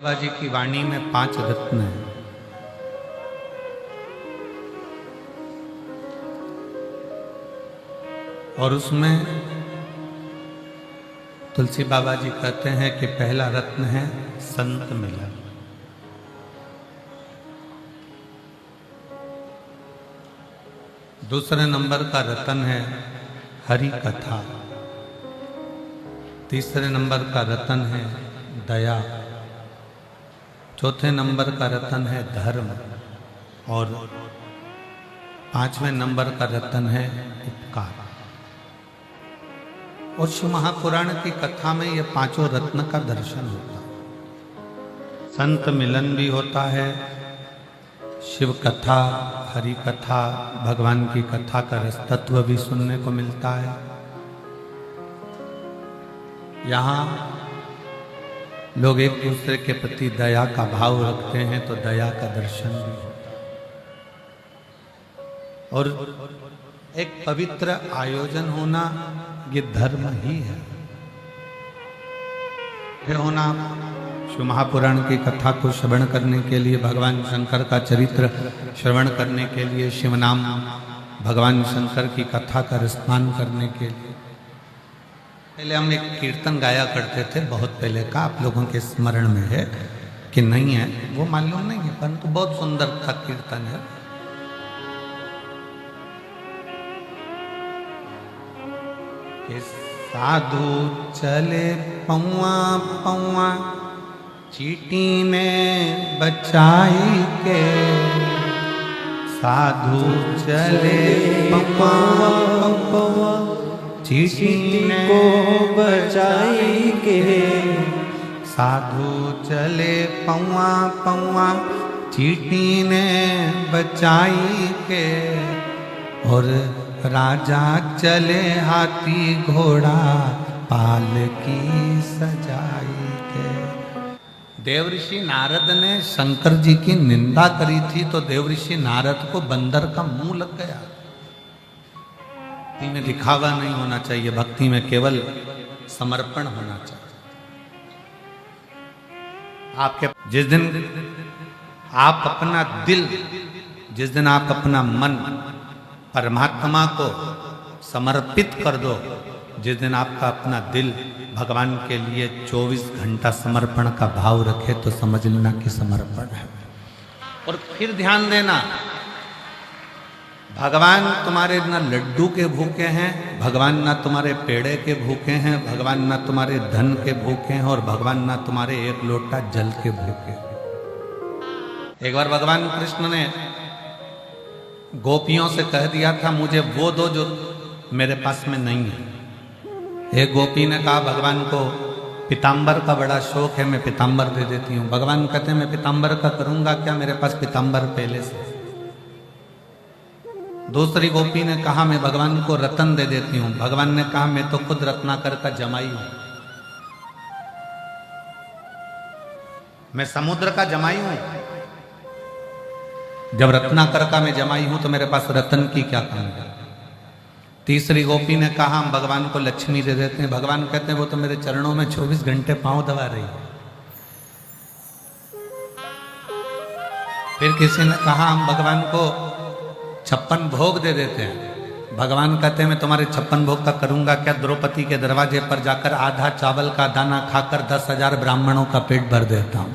बाबा जी की वाणी में 5 रत्न हैं। और उसमें तुलसी बाबा जी कहते हैं कि पहला रत्न है संत मिलन। दूसरे नंबर का रत्न है हरि कथा। तीसरे नंबर का रत्न है दया। चौथे नंबर का रत्न है धर्म। और 5वें नंबर का रत्न है उपकार। और शिव महापुराण की कथा में ये 5 रत्न का दर्शन होता है। संत मिलन भी होता है, शिव कथा, हरि कथा, भगवान की कथा का रस तत्व भी सुनने को मिलता है। यहाँ लोग एक दूसरे के प्रति दया का भाव रखते हैं तो दया का दर्शन भी होता है। और एक पवित्र आयोजन होना ये धर्म ही है। होना शिव महापुराण की कथा को श्रवण करने के लिए, भगवान शंकर का चरित्र श्रवण करने के लिए, शिव नाम भगवान शंकर की कथा का रसपान करने के लिए। पहले हम एक कीर्तन गाया करते थे, बहुत पहले का, आप लोगों के स्मरण में है कि नहीं है वो मालूम नहीं है, परंतु बहुत सुंदर था कीर्तन है। कि साधु चले पौआ पौआ चींटी ने बचाई के। साधु चले पौआ पौआ चींटी को बचाई के। साधु चले पौआ पौआ चींटी ने बचाई के। और राजा चले हाथी घोड़ा पालकी सजाई के। देवऋषि नारद ने शंकर जी की निंदा करी थी तो देवऋषि नारद को बंदर का मुंह लग गया। भक्ति में दिखावा नहीं होना चाहिए, भक्ति में केवल समर्पण होना चाहिए। आपके जिस दिन आप अपना दिल, जिस दिन आप अपना मन परमात्मा को समर्पित कर दो, जिस दिन आपका अपना दिल भगवान के लिए 24 घंटा समर्पण का भाव रखे तो समझ लेना कि समर्पण है। और फिर ध्यान देना, भगवान तुम्हारे ना लड्डू के भूखे हैं, भगवान ना तुम्हारे पेड़े के भूखे हैं, भगवान ना तुम्हारे धन के भूखे हैं, और भगवान ना तुम्हारे एक लोटा जल के भूखे। एक बार भगवान कृष्ण ने गोपियों से कह दिया था मुझे वो दो जो मेरे पास में नहीं है। एक गोपी ने कहा भगवान को पीताम्बर का बड़ा शौक है, मैं पीताम्बर दे देती हूँ। भगवान कहते हैं मैं पीताम्बर का करूंगा क्या, मेरे पास पीताम्बर पहले से। दूसरी गोपी ने कहा मैं भगवान को रतन दे देती हूँ। भगवान ने कहा मैं तो खुद रत्नाकर का जमाई हूं, मैं समुद्र का जमाई हूं। जब रत्नाकर का मैं जमाई हूं तो मेरे पास रतन की क्या कमी है। तीसरी गोपी ने कहा हम भगवान को लक्ष्मी दे देते हैं। भगवान कहते हैं वो तो मेरे चरणों में 24 घंटे पांव दबा रही है। फिर किसी ने कहा हम भगवान को 56 भोग दे देते हैं। भगवान कहते हैं मैं तुम्हारे 56 भोग का करूंगा क्या, द्रौपदी के दरवाजे पर जाकर आधा चावल का दाना खाकर 10,000 ब्राह्मणों का पेट भर देता हूं।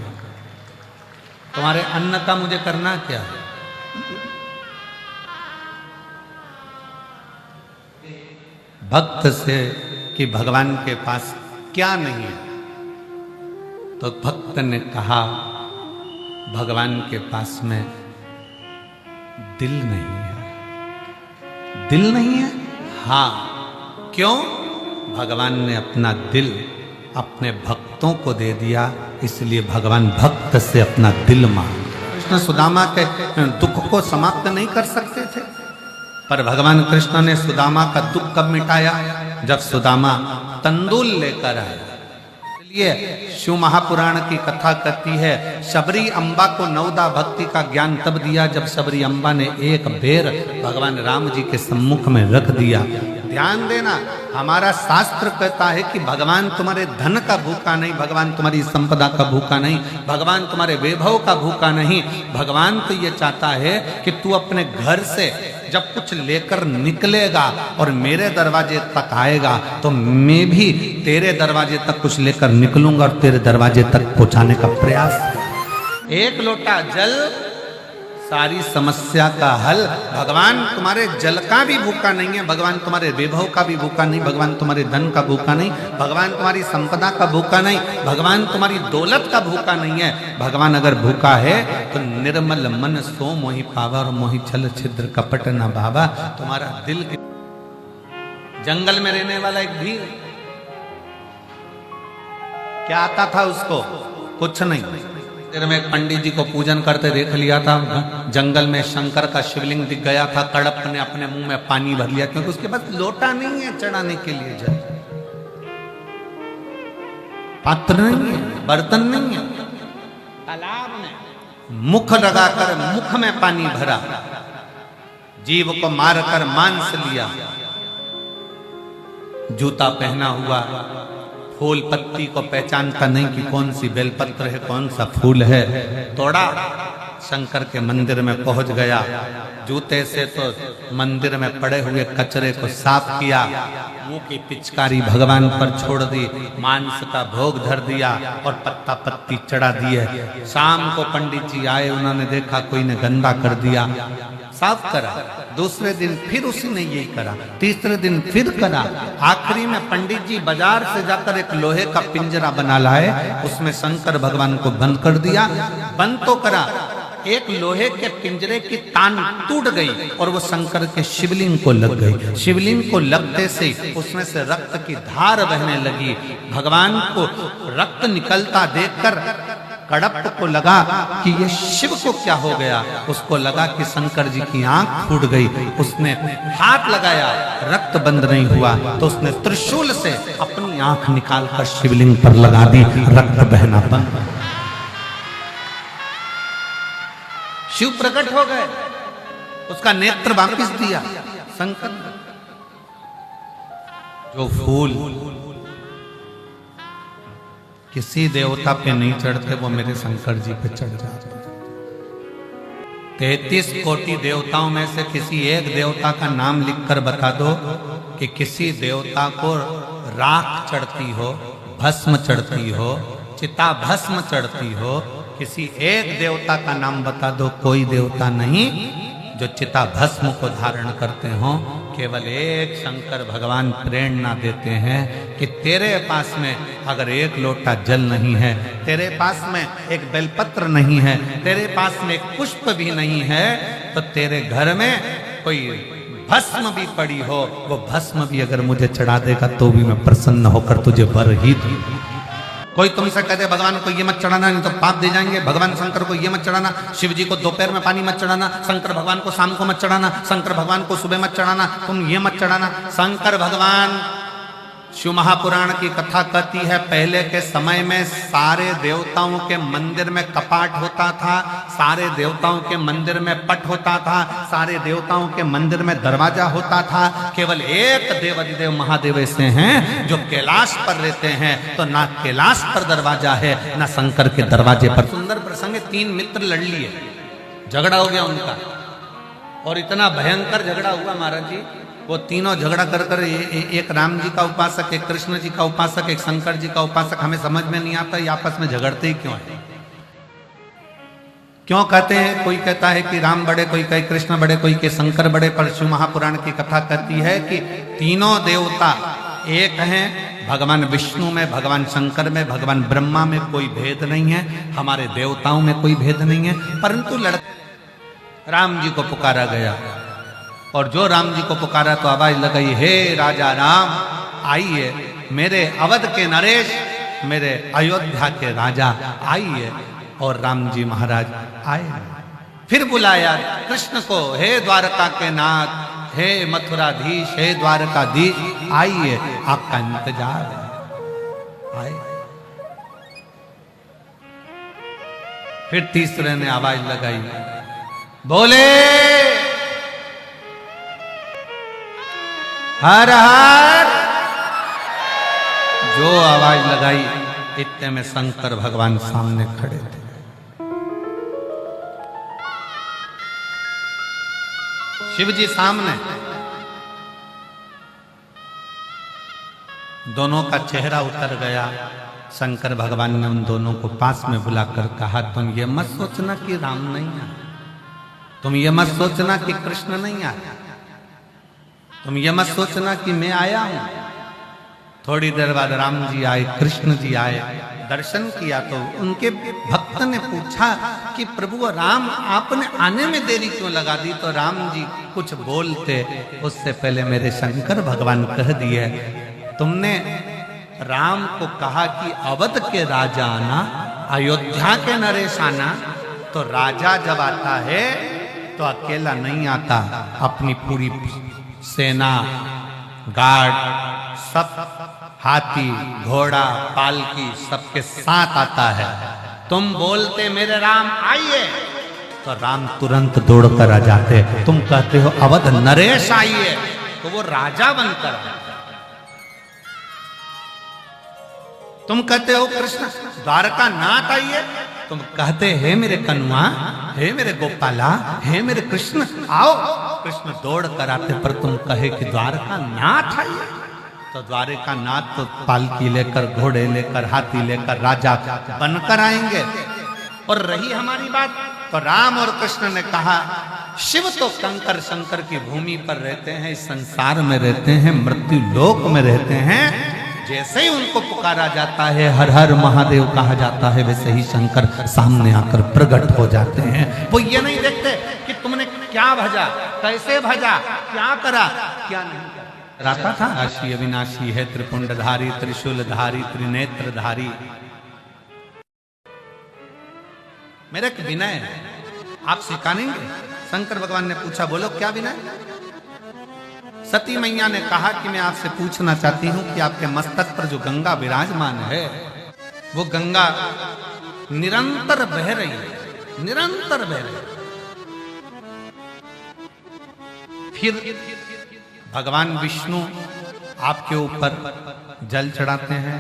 तुम्हारे अन्न का मुझे करना क्या है। भक्त से कि भगवान के पास क्या नहीं है, तो भक्त ने कहा भगवान के पास में दिल नहीं है। दिल नहीं है? हाँ। क्यों? भगवान ने अपना दिल अपने भक्तों को दे दिया, इसलिए भगवान भक्त से अपना दिल मांग। कृष्ण सुदामा के दुख को समाप्त नहीं कर सकते थे, पर भगवान कृष्ण ने सुदामा का दुख कब मिटाया, जब सुदामा तंदूल लेकर आया। इसलिए शिव महापुराण की कथा कहती है शबरी अम्बा को नवदा भक्ति का ज्ञान तब दिया जब शबरी अम्बा ने एक बेर भगवान राम जी के सम्मुख में रख दिया। ध्यान देना, हमारा शास्त्र कहता है कि भगवान तुम्हारे धन का भूखा नहीं, भगवान तुम्हारी संपदा का भूखा नहीं, भगवान तुम्हारे वैभव का भूखा नहीं। भगवान तो ये चाहता है कि तू अपने घर से जब कुछ लेकर निकलेगा और मेरे दरवाजे तक आएगा तो मैं भी तेरे दरवाजे तक कुछ लेकर निकलूंगा और तेरे दरवाजे तक पहुंचाने का प्रयास। एक लोटा जल सारी समस्या का हल। भगवान तुम्हारे जल का भी भूखा नहीं है, भगवान तुम्हारे वैभव का भी भूखा नहीं, भगवान तुम्हारे धन का भूखा नहीं, भगवान तुम्हारी संपदा का भूखा नहीं, भगवान तुम्हारी दौलत का भूखा नहीं है। भगवान अगर भूखा है तो निर्मल मन सो मोहि पावा और मोहि छल छिद्र कपट न भावा। तुम्हारा दिल जंगल में रहने वाला एक भील, क्या आता था उसको? कुछ नहीं। में एक पंडित जी को पूजन करते देख लिया था, जंगल में शंकर का शिवलिंग दिख गया था, कड़प ने अपने मुंह में पानी भर लिया क्योंकि उसके पास लोटा नहीं है चढ़ाने के लिए, जल पात्र नहीं है, बर्तन नहीं है। तालाब में मुख लगाकर मुख में पानी भरा, जीव को मारकर मांस लिया, जूता पहना हुआ, फूल पत्ती को पहचानता नहीं कि कौन सी बेलपत्र है कौन सा फूल है, तोड़ा, शंकर के मंदिर में पहुंच गया, जूते से तो मंदिर में पड़े हुए कचरे को साफ किया, मुंह की पिचकारी भगवान पर छोड़ दी, मांस का भोग धर दिया और पत्ता पत्ती चढ़ा दिए। शाम को पंडित जी आए, उन्होंने देखा कोई ने गंदा कर दिया, साफ करा। दूसरे दिन फिर उसी ने यही करा, तीसरे दिन फिर करा। आखिरी में पंडित जी बाजार से जाकर एक लोहे का पिंजरा बना लाए, उसमें शंकर भगवान को बंद कर दिया। बंद तो करा, एक लोहे के पिंजरे की तान टूट गई और वो शंकर के शिवलिंग को लग गई। शिवलिंग को लगते से उसमें से रक्त की धार बहने लगी। भगवान को रक्त निकलता देखकर कड़प को लगा कि ये शिव को क्या हो गया। उसको लगा कि शंकर जी की आंख फूट गई। उसने हाथ लगाया, रक्त बंद नहीं हुआ तो उसने त्रिशूल से अपनी आंख निकालकर शिवलिंग पर लगा दी, रक्त बहना बंद। शिव प्रकट हो गए, उसका नेत्र वापिस दिया। शंकर जो फूल किसी देवता पे नहीं चढ़ते वो मेरे शंकर जी पे चढ़ जाते। 33 कोटि देवताओं में से किसी एक देवता का नाम लिखकर बता दो कि किसी देवता को राख चढ़ती हो, भस्म चढ़ती हो, चिता भस्म चढ़ती हो। किसी एक देवता का नाम बता दो, कोई देवता नहीं जो चिता भस्म को धारण करते हो। केवल एक शंकर भगवान प्रेरणा देते हैं कि तेरे पास में अगर एक लोटा जल नहीं है, तेरे पास में एक बेलपत्र नहीं है, तेरे पास में एक पुष्प भी नहीं है, तो तेरे घर में कोई भस्म भी पड़ी हो, वो भस्म भी अगर मुझे चढ़ा देगा तो भी मैं प्रसन्न होकर तुझे वर ही दूं। कोई तुमसे कहते भगवान को ये मत चढ़ाना नहीं तो पाप दे जाएंगे, भगवान शंकर को ये मत चढ़ाना, शिव जी को दोपहर में पानी मत चढ़ाना, शंकर भगवान को शाम को मत चढ़ाना, शंकर भगवान को सुबह मत चढ़ाना, तुम ये मत चढ़ाना। शंकर भगवान, शिव महापुराण की कथा कहती है पहले के समय में सारे देवताओं के मंदिर में कपाट होता था, सारे देवताओं के मंदिर में पट होता था, सारे देवताओं के मंदिर में दरवाजा होता था। केवल एक देवाधिदेव महादेव ऐसे हैं जो कैलाश पर रहते हैं, तो ना कैलाश पर दरवाजा है ना शंकर के दरवाजे पर। सुंदर प्रसंग, 3 मित्र लड़ लिए, झगड़ा हो गया उनका, और इतना भयंकर झगड़ा हुआ महाराज जी, वो तीनों झगड़ा कर कर एक राम जी का उपासक, एक कृष्ण जी का उपासक, एक शंकर जी का उपासक, हमें समझ में नहीं आता ये आपस में झगड़ते ही क्यों है, क्यों कहते हैं। कोई कहता है कि राम बड़े, कोई कहे कृष्ण बड़े, कोई कहे शंकर बड़े, पर शिव महापुराण की कथा कहती है कि तीनों देवता एक हैं। भगवान विष्णु में, भगवान शंकर में, भगवान ब्रह्मा में कोई भेद नहीं है, हमारे देवताओं में कोई भेद नहीं है। परंतु राम जी को पुकारा गया, और जो राम जी को पुकारा तो आवाज लगाई, हे राजा राम आइए, मेरे अवध के नरेश, मेरे अयोध्या के राजा आइए। और राम जी महाराज आए। फिर बुलाया कृष्ण को, हे द्वारका के नाथ, हे मथुराधीश, हे द्वारकाधीश आइए, आपका इंतजार है, आए। फिर तीसरे ने आवाज लगाई, बोले हर हर। जो आवाज लगाई इतने में शंकर भगवान सामने खड़े थे। शिव जी सामने, दोनों का चेहरा उतर गया। शंकर भगवान ने उन दोनों को पास में बुलाकर कहा, तुम ये मत सोचना कि राम नहीं आया, तुम ये मत सोचना कि कृष्ण नहीं आया, तुम ये मत सोचना कि मैं आया हूं। थोड़ी देर बाद राम जी आए, कृष्ण जी आए, दर्शन किया तो उनके भक्त ने पूछा कि प्रभु राम आपने आने में देरी क्यों लगा दी। तो राम जी कुछ बोलते उससे पहले मेरे शंकर भगवान कह दिए, तुमने राम को कहा कि अवध के राजा आना, अयोध्या के नरेश आना। तो राजा जब आता है तो अकेला नहीं आता, अपनी पूरी सेना, गार्ड, सब हाथी घोड़ा पालकी सबके साथ आता है। तुम बोलते मेरे राम आइए तो राम तुरंत दौड़कर आ जाते। तुम कहते हो अवध नरेश आइए तो वो राजा बनकर आता। तुम कहते हो कृष्ण द्वारका नाथ आइए, तुम कहते हे मेरे कन्वा, हे मेरे गोपाला, हे मेरे कृष्ण आओ। कृष्ण दौड़ कर आते, पर तुम कहे कि द्वारका नाथ आइए तो द्वारका नाथ तो पालकी लेकर, घोड़े लेकर, हाथी लेकर राजा बनकर आएंगे। और रही हमारी बात तो राम और कृष्ण ने कहा, शिव तो कंकर शंकर की भूमि पर रहते हैं, इस संसार में रहते हैं, मृत्यु लोक में रहते हैं। जैसे ही उनको पुकारा जाता है, हर हर महादेव कहा जाता है, वैसे ही शंकर सामने आकर प्रकट हो जाते हैं। वो ये नहीं देखते कि तुमने क्या भजा, कैसे भजा, क्या करा, क्या नहीं करा। राता था राशि अविनाशी है, त्रिपुंडधारी, त्रिशूलधारी, त्रिनेत्रधारी। मेरा एक विनय है, आप सिखाएंगे? शंकर भगवान ने पूछा, बोलो क्या विनय? सती मैया ने कहा कि मैं आपसे पूछना चाहती हूं कि आपके मस्तक पर जो गंगा विराजमान है, वो गंगा निरंतर बह रही है, निरंतर बह रही है। फिर भगवान विष्णु आपके ऊपर जल चढ़ाते हैं,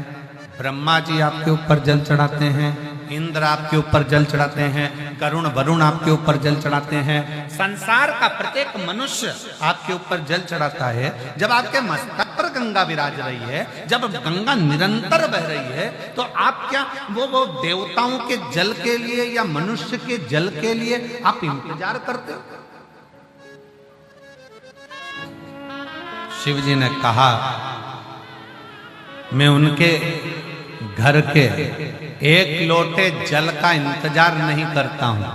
ब्रह्मा जी आपके ऊपर जल चढ़ाते हैं, इंद्र आपके ऊपर जल चढ़ाते हैं, करुण वरुण आपके ऊपर जल चढ़ाते हैं, संसार का प्रत्येक मनुष्य आपके ऊपर जल चढ़ाता है। जब आपके मस्तक पर गंगा विराज रही है, जब गंगा निरंतर बह रही है, तो आप क्या वो देवताओं के जल के लिए या मनुष्य के जल के लिए आप इंतजार करते हो? शिव जी ने कहा, मैं उनके घर के एक लोटे जल का इंतजार नहीं करता हूं,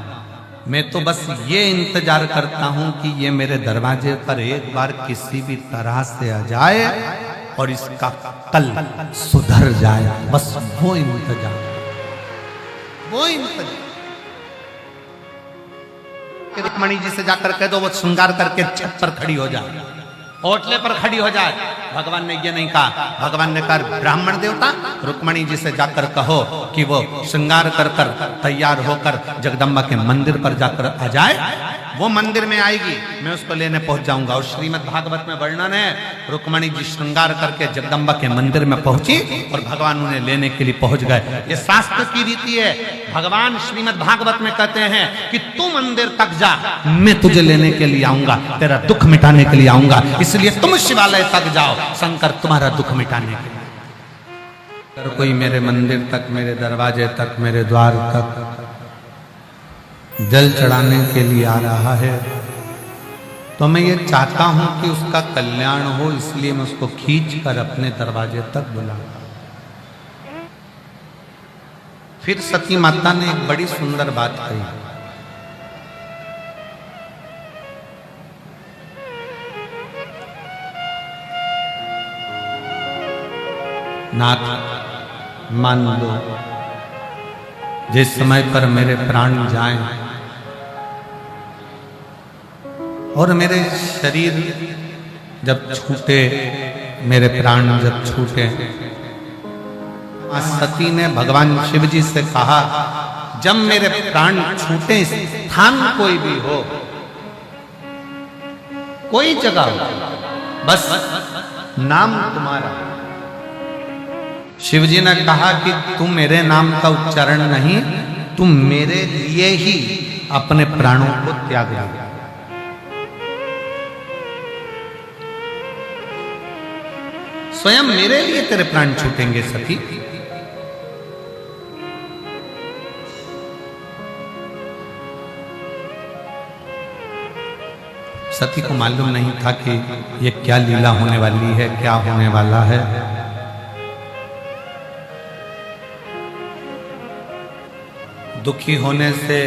मैं तो बस ये इंतजार करता हूं कि ये मेरे दरवाजे पर एक बार किसी भी तरह से आ जाए और इसका कल सुधर जाए। बस वो इंतजार, वो इंतजार। रुक्मणी जी से जाकर कह दो वो श्रृंगार करके छत पर खड़ी हो जाए, ओटले पर खड़ी हो जाए। भगवान ने ये नहीं कहा, भगवान ने कहा ब्राह्मण देवता रुक्मणी जी से जाकर कहो कि वो श्रृंगार कर कर तैयार होकर जगदम्बा के मंदिर पर जाकर आ जाए। वो मंदिर में आएगी, मैं उसको लेने पहुंच जाऊंगा। और श्रीमद् भागवत में वर्णन है, रुक्मणी जी श्रृंगार करके जगदम्बा के मंदिर में पहुंची और भगवान उन्हें लेने के लिए पहुंच गए। ये शास्त्र की रीति है। भगवान श्रीमद् भागवत में कहते हैं कि तू मंदिर तक जा, मैं तुझे लेने के लिए आऊंगा, तेरा दुख मिटाने के लिए आऊंगा, इसलिए तुम शिवालय तक जाओ, शंकर तुम्हारा दुख मिटाने के लिए। अगर कोई मेरे मंदिर तक, मेरे दरवाजे तक, मेरे द्वार तक जल चढ़ाने के लिए आ रहा है, तो मैं ये चाहता हूं कि उसका कल्याण हो, इसलिए मैं उसको खींच कर अपने दरवाजे तक बुलाऊं। फिर सती माता ने एक बड़ी सुंदर बात कही, नाथ मान लो जिस समय पर मेरे प्राण जाएं और मेरे शरीर जब छूटे, मेरे प्राण जब छूटे, सती ने भगवान शिव जी से कहा, जब मेरे प्राण छूटे, स्थान कोई भी हो, कोई जगह हो, बस नाम तुम्हारा। शिव जी ने कहा कि तुम मेरे नाम का उच्चारण नहीं, तुम मेरे लिए ही अपने प्राणों को त्याग दो। स्वयं मेरे लिए तेरे प्राण छूटेंगे सखी। सती को मालूम नहीं था कि ये क्या लीला होने वाली है, क्या होने वाला है। दुखी होने से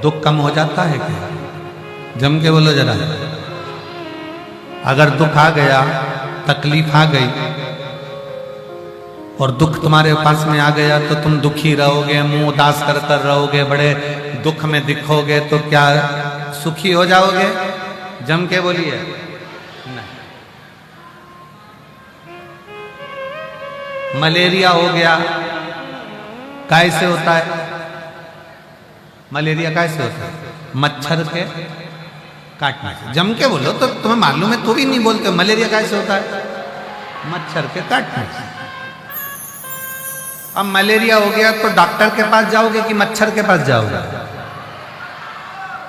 दुख कम हो जाता है क्या? जम के बोलो जरा। अगर दुख आ गया, तकलीफ आ गई और दुख तुम्हारे पास में आ गया तो तुम दुखी रहोगे, मुंह उदास कर कर रहोगे, बड़े दुख में दिखोगे, तो क्या सुखी हो जाओगे? जम के बोलिए नहीं। मलेरिया हो गया, कैसे होता है? मलेरिया कैसे होता है? मच्छर के काटने से। जम के बोलो तो तुम्हें मालूम है, तो भी नहीं बोलते। मलेरिया कैसे होता है? मच्छर के काटने से। अब मलेरिया हो गया तो डॉक्टर के पास जाओगे कि मच्छर के पास जाओगे?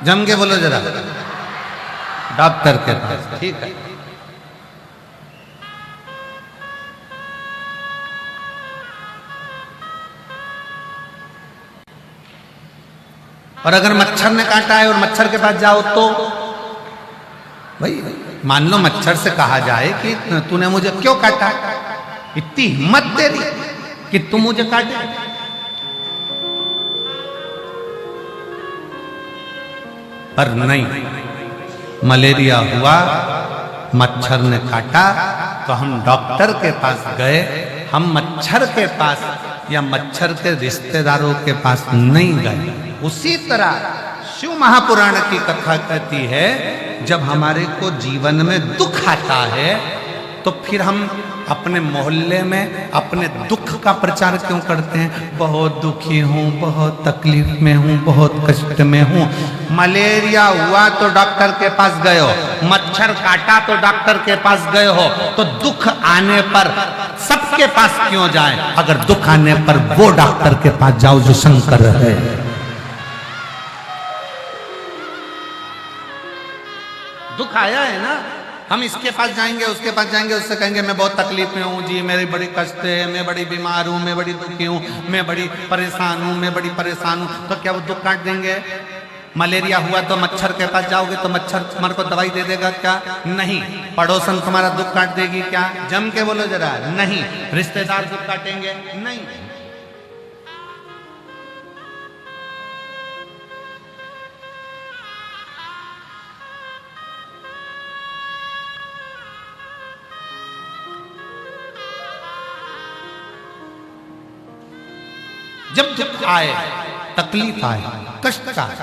जम के बोलो जरा। डॉक्टर के पास। ठीक है। और अगर मच्छर ने काटा है और मच्छर के पास जाओ तो भाई मान लो मच्छर से कहा जाए कि तूने मुझे क्यों काटा, इतनी हिम्मत तेरी कि तू मुझे काटे। पर नहीं, मलेरिया हुआ, मच्छर ने काटा तो हम डॉक्टर के पास गए, हम मच्छर के पास या मच्छर के रिश्तेदारों के पास नहीं गए। उसी तरह शिव महापुराण की कथा कहती है, जब हमारे को जीवन में दुख आता है तो फिर हम अपने मोहल्ले में अपने दुख का प्रचार क्यों करते हैं? बहुत दुखी हूँ, बहुत तकलीफ में हूँ, बहुत कष्ट में हूँ। मलेरिया हुआ तो डॉक्टर के पास गए हो, मच्छर काटा तो डॉक्टर के पास गए हो, तो दुख आने पर सबके पास क्यों जाए? अगर दुख आने पर वो डॉक्टर के पास जाओ जो शंकर है। दुख आया है ना, हम इसके पास जाएंगे, उसके पास जाएंगे, उससे कहेंगे मैं बहुत तकलीफ में हूँ जी, मेरी बड़ी कष्ट है, मैं बड़ी बीमार हूँ, मैं बड़ी दुखी हूँ, मैं बड़ी परेशान हूँ, मैं बड़ी परेशान हूँ। तो क्या वो दुख काट देंगे? मलेरिया हुआ तो मच्छर के पास जाओगे तो मच्छर तुम्हारे को दवाई दे देगा क्या? नहीं। पड़ोसन तुम्हारा दुख काट देगी क्या? जम के बोलो जरा। नहीं। रिश्तेदार दुख काटेंगे? नहीं। जब दुख आए, तकलीफ आए, कष्ट आए,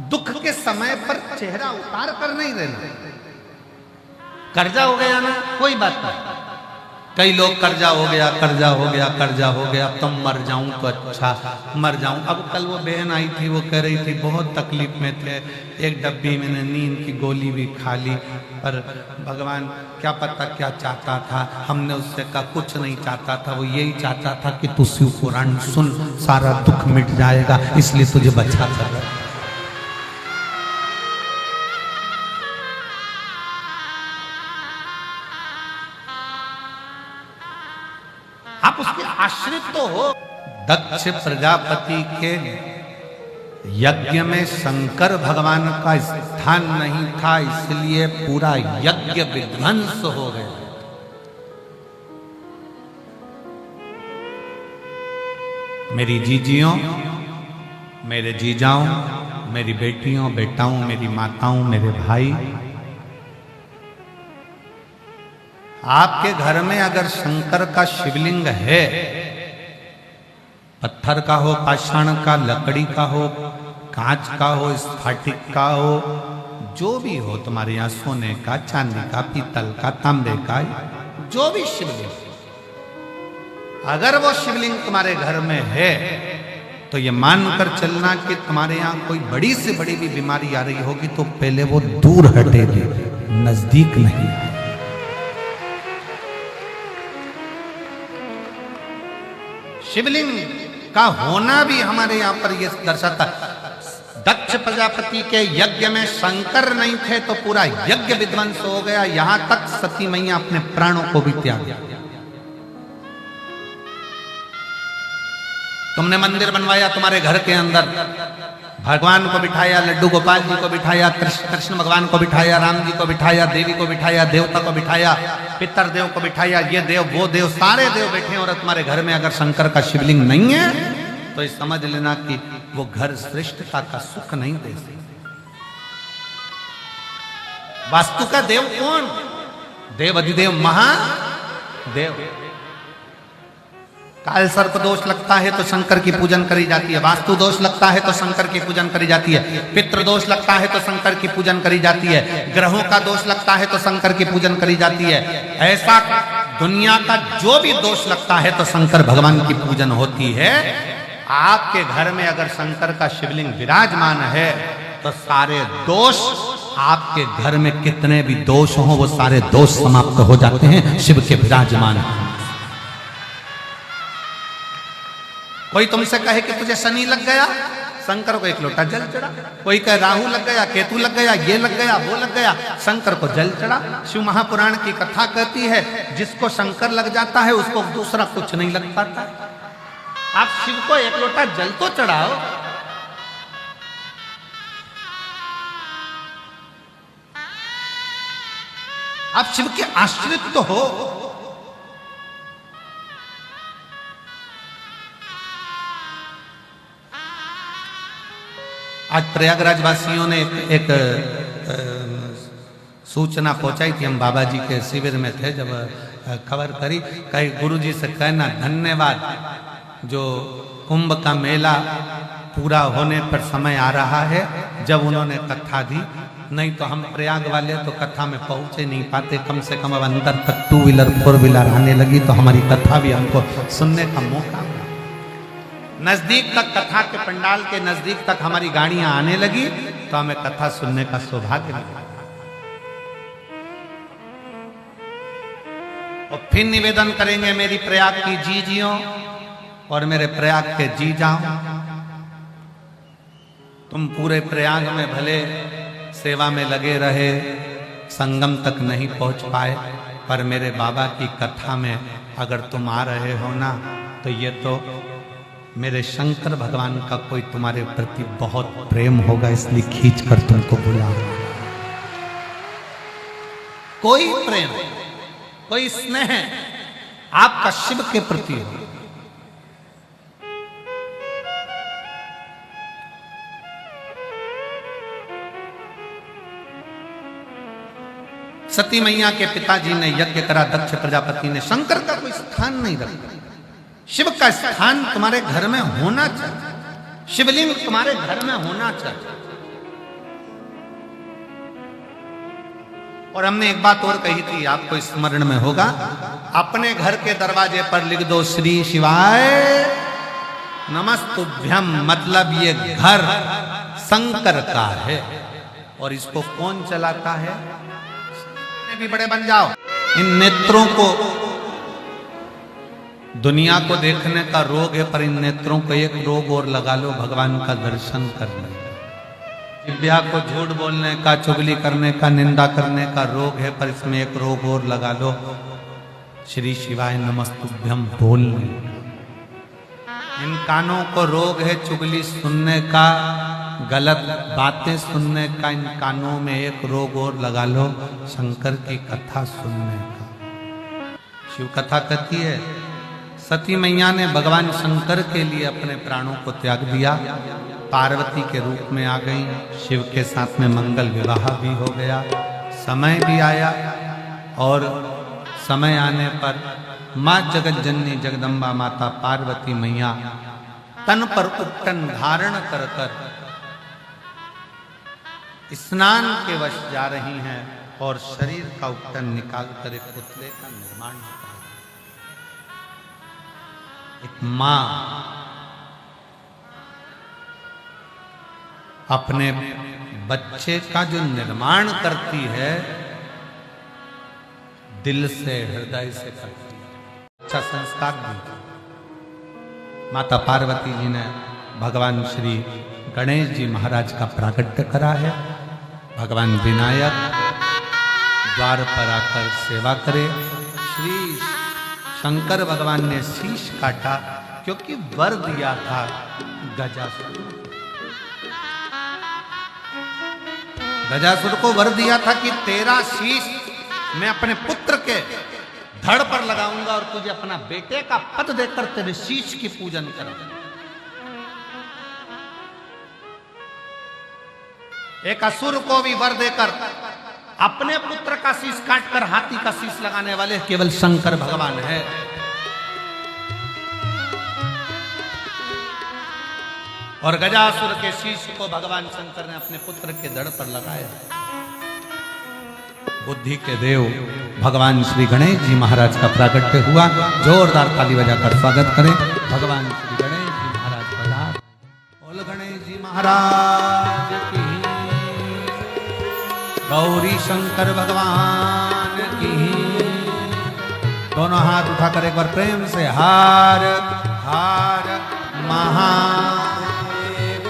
दुख के समय पर चेहरा उतार कर नहीं रहना। कर्जा हो गया ना, कोई बात नहीं। कई लोग कर्जा हो गया, कर्जा हो गया, कर्जा हो गया, अब तो मर जाऊं तो अच्छा, मर जाऊं। अब कल वो बहन आई थी, वो कह रही थी बहुत तकलीफ में थे, एक डब्बी मैंने नींद की गोली भी खा ली, पर भगवान क्या पता क्या चाहता था। हमने उससे कहा कुछ नहीं चाहता था, वो यही चाहता था कि तू शिव पुराण सुन, सारा दुख मिट जाएगा, इसलिए तुझे बचा कर रहा है। आप उसके आश्रित तो हो। दक्ष प्रजापति के यज्ञ में शंकर भगवान का स्थान नहीं था, इसलिए पूरा यज्ञ विध्वंस हो गया। मेरी जीजियों, मेरे जीजाओं, मेरी बेटियों, बेटाओं, मेरी माताओं, मेरे भाई, आपके घर में अगर शंकर का शिवलिंग है, पत्थर का हो, पाषाण का, लकड़ी का हो, कांच का हो, स्फटिक का हो, जो भी हो, तुम्हारे यहाँ सोने का, चांदी का, पीतल का, तांबे का, जो भी शिवलिंग, अगर वो शिवलिंग तुम्हारे घर में है तो ये मानकर चलना कि तुम्हारे यहाँ कोई बड़ी से बड़ी भी बीमारी आ रही होगी तो पहले वो दूर हटेगी, नजदीक नहीं। शिवलिंग का होना भी हमारे यहाँ पर यह दर्शाता। दक्ष प्रजापति के यज्ञ में शंकर नहीं थे तो पूरा यज्ञ विध्वंस हो गया, यहां तक सती मैया अपने प्राणों को भी त्याग दिया। तुमने मंदिर बनवाया तुम्हारे घर के अंदर, भगवान को बिठाया, लड्डू गोपाल जी को बिठाया, कृष्ण भगवान को बिठाया, राम जी को बिठाया, देवी को बिठाया, देवता को बिठाया, पितर देव को बिठाया, ये देव वो देव सारे देव बैठे, और तुम्हारे घर में अगर शंकर का शिवलिंग नहीं है तो ये समझ लेना कि वो घर श्रेष्ठता का सुख नहीं दे सकते। वास्तु का देव कौन? देव अधिदेव महादेव। काल सर्प दोष लगता है तो शंकर की पूजन करी जाती है, वास्तु दोष लगता है तो शंकर की पूजन करी जाती है, पितृ दोष लगता है तो शंकर की पूजन करी जाती है, ग्रहों का दोष लगता है तो शंकर की पूजन करी जाती है। ऐसा दुनिया का जो भी दोष लगता है तो शंकर भगवान की पूजन होती है। आपके घर में अगर शंकर का शिवलिंग विराजमान है तो सारे दोष, आपके घर में कितने भी दोष हों वो सारे दोष समाप्त हो जाते हैं शिव के विराजमान। कोई तुमसे कहे कि तुझे शनि लग गया, शंकर को एक लोटा जल चढ़ा। कोई कहे राहु लग गया, केतु लग गया, ये लग गया, वो लग गया, शंकर को जल चढ़ा। शिव महापुराण की कथा कहती है जिसको शंकर लग जाता है उसको दूसरा कुछ नहीं लग पाता। आप शिव को एक लोटा जल तो चढ़ाओ। आप शिव के आश्रित तो हो। आज प्रयागराज वासियों ने एक सूचना पहुंचाई थी। हम बाबा जी के शिविर में थे, जब खबर करी, कई गुरु जी से कहना धन्यवाद, जो कुंभ का मेला पूरा होने पर समय आ रहा है जब उन्होंने कथा दी, नहीं तो हम प्रयाग वाले तो कथा में पहुंच ही नहीं पाते। कम से कम अब अंदर तक 2 व्हीलर 4 व्हीलर आने लगी तो हमारी कथा भी हमको सुनने का मौका मिला। नजदीक तक, कथा के पंडाल के नजदीक तक हमारी गाड़ियां आने लगी तो हमें कथा सुनने का सौभाग्य मिला। और फिर निवेदन करेंगे मेरी प्रयाग की जीजियों और मेरे प्रयाग के जी जाओ। तुम पूरे प्रयाग में भले सेवा में लगे रहे, संगम तक नहीं पहुंच पाए, पर मेरे बाबा की कथा में अगर तुम आ रहे हो ना तो ये तो मेरे शंकर भगवान का कोई तुम्हारे प्रति बहुत प्रेम होगा, इसलिए खींच कर तुमको बुला। कोई प्रेम, कोई स्नेह आपका शिव के प्रति हो। सती मैया के पिताजी ने यज्ञ करा, दक्ष प्रजापति ने, शंकर का कोई स्थान नहीं रखा। शिव का स्थान तुम्हारे घर में होना चाहिए, शिवलिंग तुम्हारे घर में होना चाहिए। और हमने एक बात और कही थी, आपको स्मरण में होगा, अपने घर के दरवाजे पर लिख दो श्री शिवाय नमस्तुभ्यम, मतलब ये घर शंकर का है। और इसको कौन चलाता है? भी बड़े बन जाओ। इन नेत्रों को, दुनिया को देखने का रोग है, पर इन नेत्रों को एक रोग और लगा लो, भगवान का दर्शन करने। दिव्या को झूठ बोलने का, चुगली करने का, निंदा करने का रोग है, पर इसमें एक रोग और लगा लो, श्री शिवाय नमस्तुभ्यम बोलने। इन कानों को रोग है चुगली सुनने का, गलत बातें सुनने का। इन कानों में एक रोग और लगा लो, शंकर की कथा सुनने का। शिव कथा कहती है सती मैया ने भगवान शंकर के लिए अपने प्राणों को त्याग दिया, पार्वती के रूप में आ गई, शिव के साथ में मंगल विवाह भी हो गया। समय भी आया और समय आने पर माँ जगत जननी जगदम्बा माता पार्वती मैया तन पर उपटन धारण कर कर स्नान के वश जा रही हैं और शरीर का उपटन निकाल कर एक पुतले का निर्माण कर रही हैं। एक मां अपने बच्चे का जो निर्माण करती है दिल से, हृदय से करती है। अच्छा संस्कार भी। माता पार्वती जी ने भगवान श्री गणेश जी महाराज का प्राकट्य करा है। भगवान विनायक द्वार पर आकर सेवा करे। श्री शंकर भगवान ने शीश काटा क्योंकि वर दिया था गजासुर। गजासुर को वर दिया था कि तेरा शीश मैं अपने पुत्र के धड़ पर लगाऊंगा और तुझे अपना बेटे का पद देकर तेरे शीश की पूजन करूंगा। एक असुर को भी वर देकर अपने पुत्र का शीश काटकर हाथी का शीश लगाने वाले केवल शंकर भगवान है। और गजासुर के शीश को भगवान शंकर ने अपने पुत्र के धड़ पर लगाया। बुद्धि के देव भगवान श्री गणेश जी महाराज का प्राकट्य हुआ। जोरदार ताली बजाकर स्वागत करें भगवान श्री गणेश जी महाराज पधार। बोल गणेश जी महाराज की, गौरी शंकर भगवान की। दोनों हाथ उठाकर एक बार प्रेम से हार हार महादेव।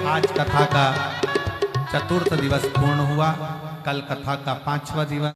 आज कथा का चतुर्थ दिवस पूर्ण हुआ। कल कथा का 5वां दिवस।